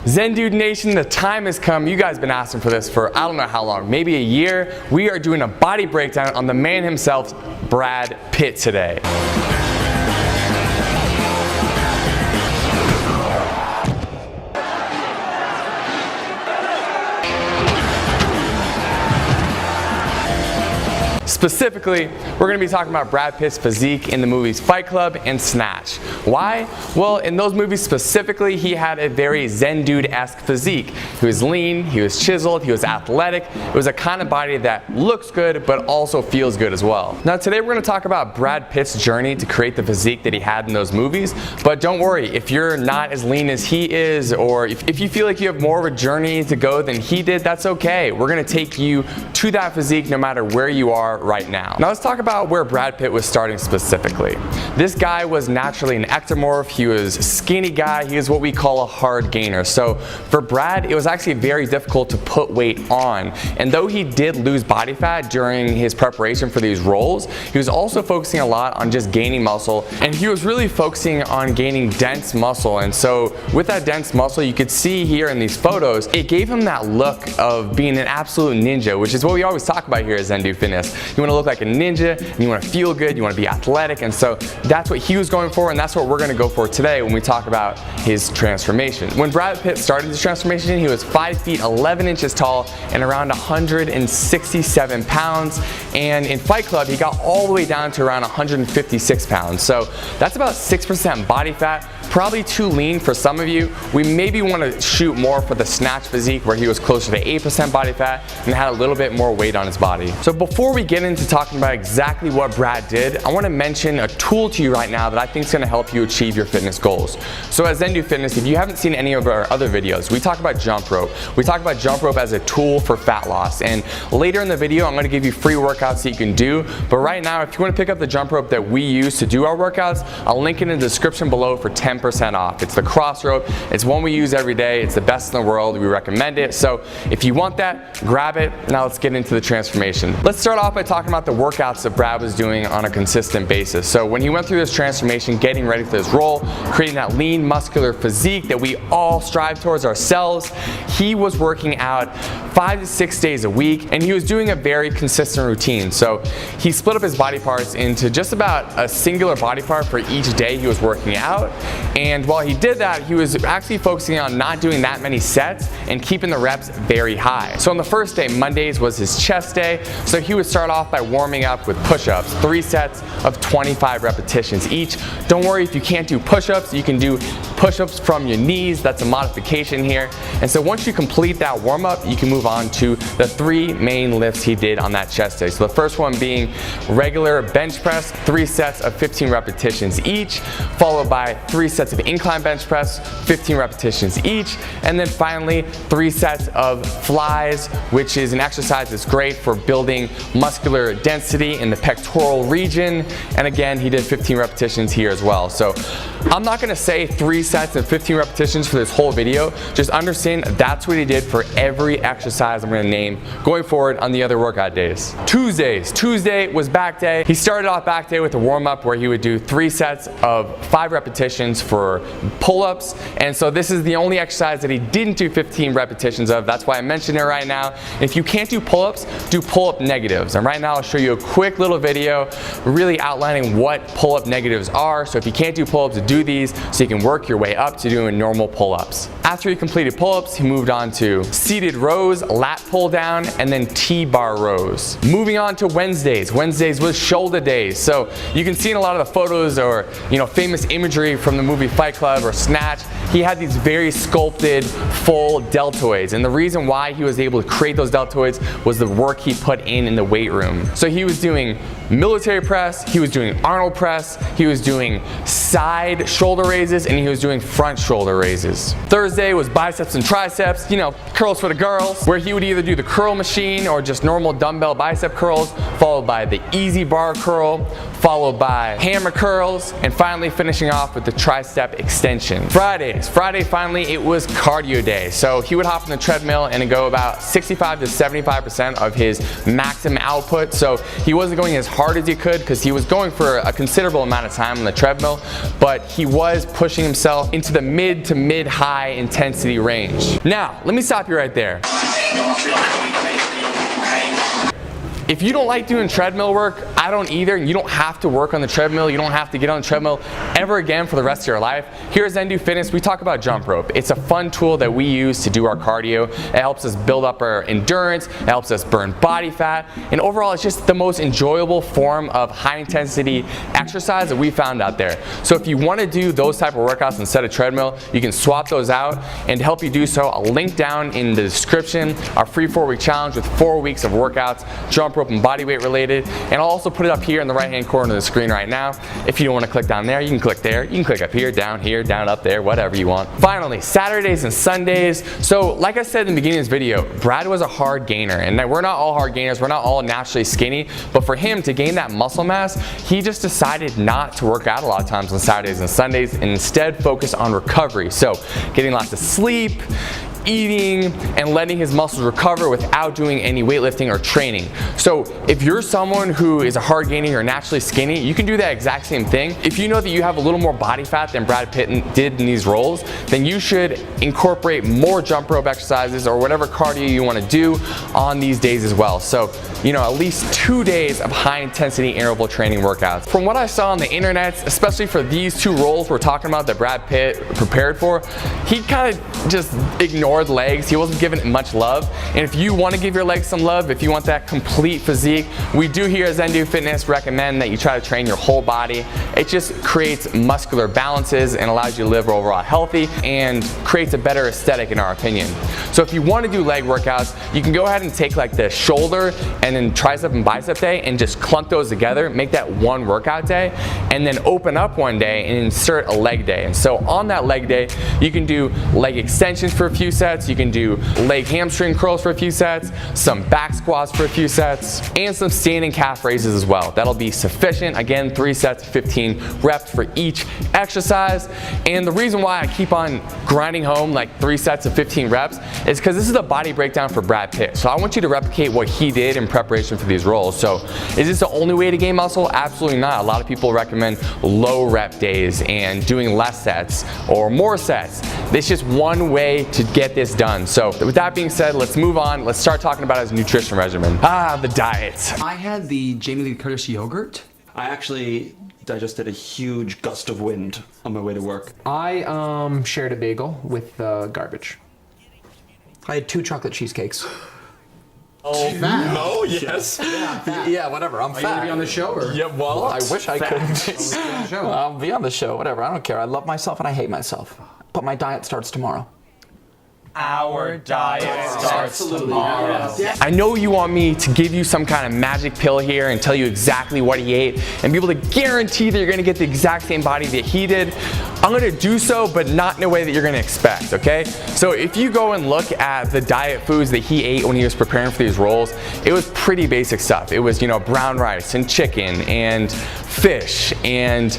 Zen Dude Nation, the time has come. You guys have been asking for this for I don't know how long, maybe a year. We are doing a body breakdown on the man himself, Brad Pitt, today. Specifically, we're going to be talking about Brad Pitt's physique in the movies Fight Club and Snatch. Why? Well, in those movies specifically, he had a very Zen Dude-esque physique. He was lean, he was chiseled, he was athletic. It was a kind of body that looks good but also feels good as well. Now today we're going to talk about Brad Pitt's journey to create the physique that he had in those movies. But don't worry, if you're not as lean as he is, or if you feel like you have more of a journey to go than he did, that's okay. We're going to take you to that physique no matter where you are right now. Now let's talk about where Brad Pitt was starting specifically. This guy was naturally an ectomorph. He was a skinny guy. He was what we call a hard gainer. So for Brad, it was actually very difficult to put weight on. And though he did lose body fat during his preparation for these roles, he was also focusing a lot on just gaining muscle. And he was really focusing on gaining dense muscle. And so with that dense muscle, you could see here in these photos, it gave him that look of being an absolute ninja, which is what we always talk about here at Zen Dude Fitness. You want to look like a ninja, and you want to feel good, you want to be athletic, and so that's what he was going for, and that's what we're going to go for today when we talk about his transformation. When Brad Pitt started his transformation, he was 5 feet 11 inches tall and around 167 pounds, and in Fight Club he got all the way down to around 156 pounds. So that's about 6% body fat. Probably too lean for some of you. We maybe want to shoot more for the Snatch physique where he was closer to 8% body fat and had a little bit more weight on his body. So before we get into talking about exactly what Brad did, I want to mention a tool to you right now that I think is going to help you achieve your fitness goals. So at Zen Dude Fitness, if you haven't seen any of our other videos, we talk about jump rope. We talk about jump rope as a tool for fat loss, and later in the video I'm going to give you free workouts that you can do. But right now, if you want to pick up the jump rope that we use to do our workouts, I'll link it in the description below for 10% off. It's the cross rope. It's one we use every day. It's the best in the world. We recommend it. So if you want that, grab it. Now let's get into the transformation. Let's start off by talking about the workouts that Brad was doing on a consistent basis. So when he went through this transformation, getting ready for this role, creating that lean muscular physique that we all strive towards ourselves, he was working out 5 to 6 days a week, and he was doing a very consistent routine. So he split up his body parts into just about a singular body part for each day he was working out. And while he did that, he was actually focusing on not doing that many sets and keeping the reps very high. So on the first day, Mondays was his chest day. So he would start off by warming up with push-ups, 3 sets of 25 repetitions each. Don't worry if you can't do push-ups, you can do push-ups from your knees. That's a modification here. And so once you complete that warm-up, you can move on to the 3 main lifts he did on that chest day. So the first one being regular bench press, 3 sets of 15 repetitions each, followed by 3 sets of incline bench press, 15 repetitions each, and then finally 3 sets of flies, which is an exercise that's great for building muscular density in the pectoral region. And again, he did 15 repetitions here as well. So I'm not going to say 3 sets and 15 repetitions for this whole video. Just understand that's what he did for every exercise I'm going to name going forward on the other workout days. Tuesday was back day. He started off back day with a warm-up where he would do 3 sets of 5 repetitions for pull-ups, and so this is the only exercise that he didn't do 15 repetitions of. That's why I mentioned it right now. If you can't do pull-ups, do pull-up negatives, and right now I'll show you a quick little video really outlining what pull-up negatives are. So if you can't do pull-ups, do these so you can work your way up to doing normal pull-ups. After he completed pull-ups, he moved on to seated rows, lat pull down, and then T-bar rows. Moving on to Wednesdays. Wednesdays was shoulder days. So you can see in a lot of the photos or famous imagery from the movie Fight Club or Snatch, he had these very sculpted full deltoids, and the reason why he was able to create those deltoids was the work he put in the weight room. So he was doing military press, he was doing Arnold press, he was doing side shoulder raises, and he was doing front shoulder raises. Thursday was biceps and triceps, curls for the girls, where he would either do the curl machine or just normal dumbbell bicep curls, followed by the easy bar curl, followed by hammer curls, and finally finishing off with the tricep extension. Fridays things. Friday, finally, it was cardio day. So he would hop on the treadmill and go about 65 to 75% of his maximum output. So he wasn't going as hard as he could because he was going for a considerable amount of time on the treadmill, but he was pushing himself into the mid to mid-high intensity range. Now, let me stop you right there. If you don't like doing treadmill work, I don't either, and you don't have to work on the treadmill, you don't have to get on the treadmill ever again for the rest of your life. Here at Zen-Do Fitness, we talk about jump rope. It's a fun tool that we use to do our cardio. It helps us build up our endurance, it helps us burn body fat, and overall it's just the most enjoyable form of high intensity exercise that we found out there. So if you want to do those type of workouts instead of treadmill, you can swap those out, and to help you do so, I'll link down in the description our free 4-week challenge with 4 weeks of workouts, jump rope and body weight related, and I'll also put it up here in the right hand corner of the screen right now. If you don't want to click down there, you can click there, you can click up here, down, up there, whatever you want. Finally, Saturdays and Sundays. So like I said in the beginning of this video, Brad was a hard gainer, and we're not all hard gainers, we're not all naturally skinny, but for him to gain that muscle mass, he just decided not to work out a lot of times on Saturdays and Sundays and instead focus on recovery. So getting lots of sleep, eating, and letting his muscles recover without doing any weightlifting or training. So if you're someone who is a hard gainer or naturally skinny, you can do that exact same thing. If you know that you have a little more body fat than Brad Pitt did in these roles, then you should incorporate more jump rope exercises or whatever cardio you want to do on these days as well. So, you know, at least 2 days of high intensity interval training workouts. From what I saw on the internet, especially for these 2 roles we're talking about that Brad Pitt prepared for, he kind of just ignored legs. He wasn't giving it much love. And if you want to give your legs some love, if you want that complete physique, we do here at Zen-Do Fitness recommend that you try to train your whole body. It just creates muscular balances and allows you to live overall healthy and creates a better aesthetic in our opinion. So if you want to do leg workouts, you can go ahead and take like the shoulder and then tricep and bicep day and just clump those together, make that one workout day, and then open up one day and insert a leg day. And so on that leg day, you can do leg extensions for a few sets, you can do leg hamstring curls for a few sets, some back squats for a few sets, and some standing calf raises as well. That'll be sufficient. Again, 3 sets, 15 reps for each exercise. And the reason why I keep on grinding home like 3 sets of 15 reps is because this is the body breakdown for Brad Pitt. So I want you to replicate what he did in preparation for these roles. So is this the only way to gain muscle? Absolutely not. A lot of people recommend low rep days and doing less sets or more sets. It's just one way to get this done. So with that being said, let's move on. Let's start talking about his nutrition regimen. The diet. I had the Jamie Lee Curtis yogurt. I actually digested a huge gust of wind on my way to work. I shared a bagel with garbage. I had 2 chocolate cheesecakes. Oh, fat. no, yes. Yeah, whatever, I'm Are fat. you gonna be on the show or? Yeah, well, I wish I could. I'll be on the show, whatever, I don't care. I love myself and I hate myself. But my diet starts tomorrow. Our diet starts tomorrow. I know you want me to give you some kind of magic pill here and tell you exactly what he ate and be able to guarantee that you're gonna get the exact same body that he did. I'm gonna do so, but not in a way that you're gonna expect, okay? So if you go and look at the diet foods that he ate when he was preparing for these roles, it was pretty basic stuff. It was, you know, brown rice and chicken and fish and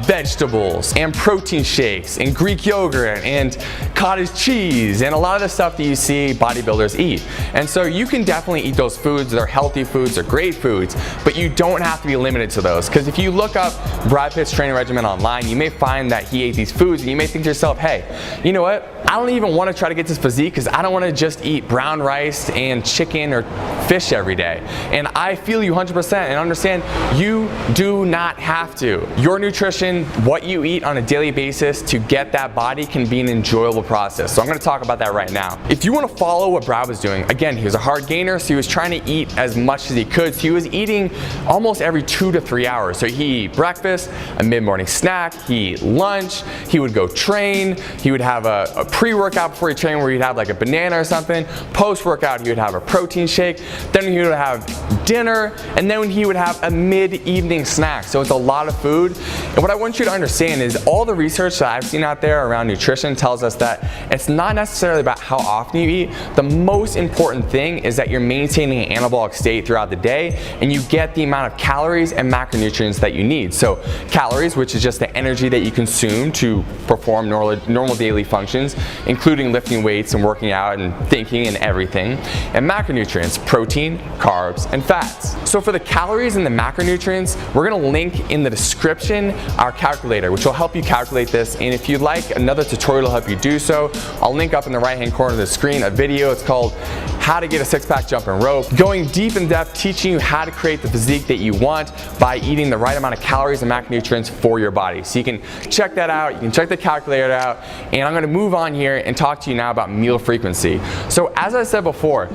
vegetables and protein shakes and Greek yogurt and cottage cheese and a lot of the stuff that you see bodybuilders eat. And so you can definitely eat those foods. They're healthy foods, they're great foods, but you don't have to be limited to those. Because if you look up Brad Pitt's training regimen online, you may find that he ate these foods and you may think to yourself, hey, you know what? I don't even want to try to get this physique because I don't want to just eat brown rice and chicken or fish every day. And I feel you 100% and understand you do not have to. Your nutrition, what you eat on a daily basis to get that body can be an enjoyable process. So I'm going to talk about that right now. If you want to follow what Brad was doing, again, he was a hard gainer, so he was trying to eat as much as he could. So he was eating almost every 2 to 3 hours. So he eat breakfast, a mid-morning snack, he eat lunch, he would go train, he would have a pre-workout before he trained where he'd have like a banana or something. Post-workout, he would have a protein shake. then he would have dinner, and then he would have a mid-evening snack. So it's a lot of food. And what I want you to understand is all the research that I've seen out there around nutrition tells us that it's not necessarily about how often you eat. The most important thing is that you're maintaining an anabolic state throughout the day, and you get the amount of calories and macronutrients that you need. So calories, which is just the energy that you consume to perform normal daily functions, including lifting weights and working out and thinking and everything. And macronutrients, protein, carbs, and fats. So for the calories and the macronutrients, we're gonna link in the description our calculator, which will help you calculate this. And if you'd like another tutorial to help you do so, I'll link up in the right-hand corner of the screen a video. It's called How to Get a Six-Pack Jumping Rope, going deep in depth, teaching you how to create the physique that you want by eating the right amount of calories and macronutrients for your body. So you can check that out, you can check the calculator out, and I'm gonna move on here and talk to you now about meal frequency. So as I said before,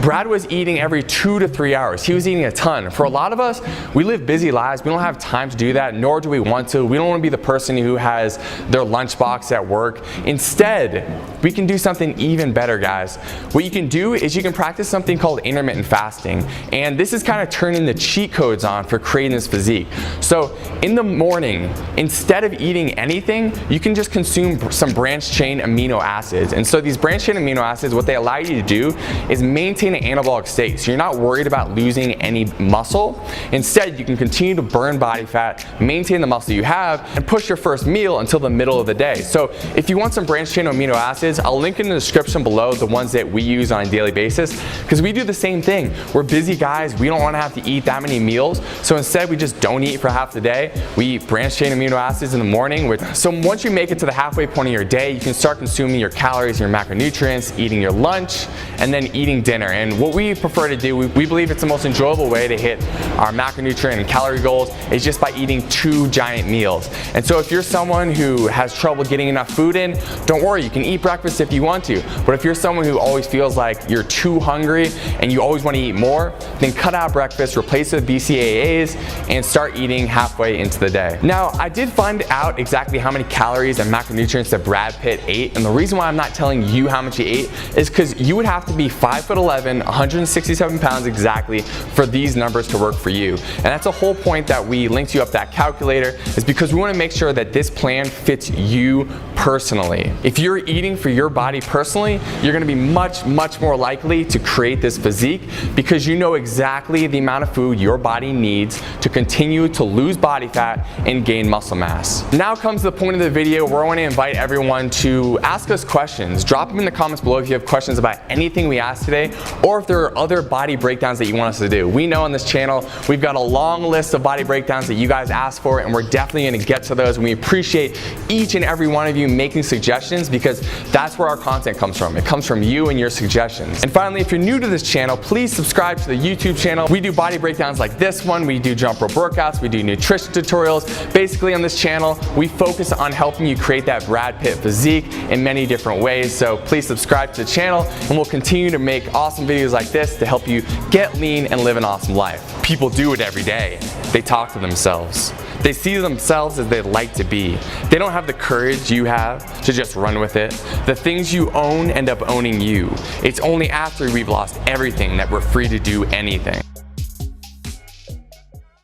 Brad was eating every 2 to 3 hours. He was eating a ton. For a lot of us, we live busy lives. We don't have time to do that, nor do we want to. We don't want to be the person who has their lunchbox at work. Instead, we can do something even better, guys. What you can do is you can practice something called intermittent fasting. And this is kind of turning the cheat codes on for creating this physique. So in the morning, instead of eating anything, you can just consume some branched chain amino acids. And so these branched chain amino acids, what they allow you to do is maintain an anabolic state. So you're not worried about losing any muscle. Instead, you can continue to burn body fat, maintain the muscle you have, and push your first meal until the middle of the day. So if you want some branched chain amino acids, I'll link in the description below the ones that we use on a daily basis, because we do the same thing. We're busy guys. We don't want to have to eat that many meals. So instead, we just don't eat for half the day. We eat branched chain amino acids in the morning. So once you make it to the halfway point of your day, you can start consuming your calories, your macronutrients, eating your lunch, and then eating dinner. And what we prefer to do, we believe it's the most enjoyable way to hit our macronutrient and calorie goals is just by eating 2 giant meals. And so if you're someone who has trouble getting enough food in, don't worry, you can eat breakfast if you want to. But if you're someone who always feels like you're too hungry and you always want to eat more, then cut out breakfast, replace it with BCAAs, and start eating halfway into the day. Now, I did find out exactly how many calories and macronutrients that Brad Pitt ate, and the reason why I'm not telling you how much he ate is because you would have to be 5'11", 167 pounds exactly for these numbers to work for you. And that's the whole point that we linked you up that calculator, is because we want to make sure that this plan fits you personally. If you're eating for your body personally, you're going to be much more likely to create this physique because you know exactly the amount of food your body needs to continue to lose body fat and gain muscle mass. Now comes the point of the video where I want to invite everyone to ask us questions. Drop them in the comments below if you have questions about anything we asked today, or if there are other body breakdowns that you want us to do. We know on this channel we've got a long list of body breakdowns that you guys asked for, and we're definitely going to get to those, and we appreciate each and every one of you making suggestions, because that's where our content comes from. It comes from you and your suggestions. And finally, if you're new to this channel, please subscribe to the YouTube channel. We do body breakdowns like this one, we do jump rope workouts, we do nutrition tutorials. Basically on this channel, we focus on helping you create that Brad Pitt physique in many different ways. So please subscribe to the channel, and we'll continue to make awesome videos like this to help you get lean and live an awesome life. People do it every day. They talk to themselves. They see themselves as they'd like to be. They don't have the courage you have to just run with it. The things you own end up owning you. It's only after we've lost everything that we're free to do anything.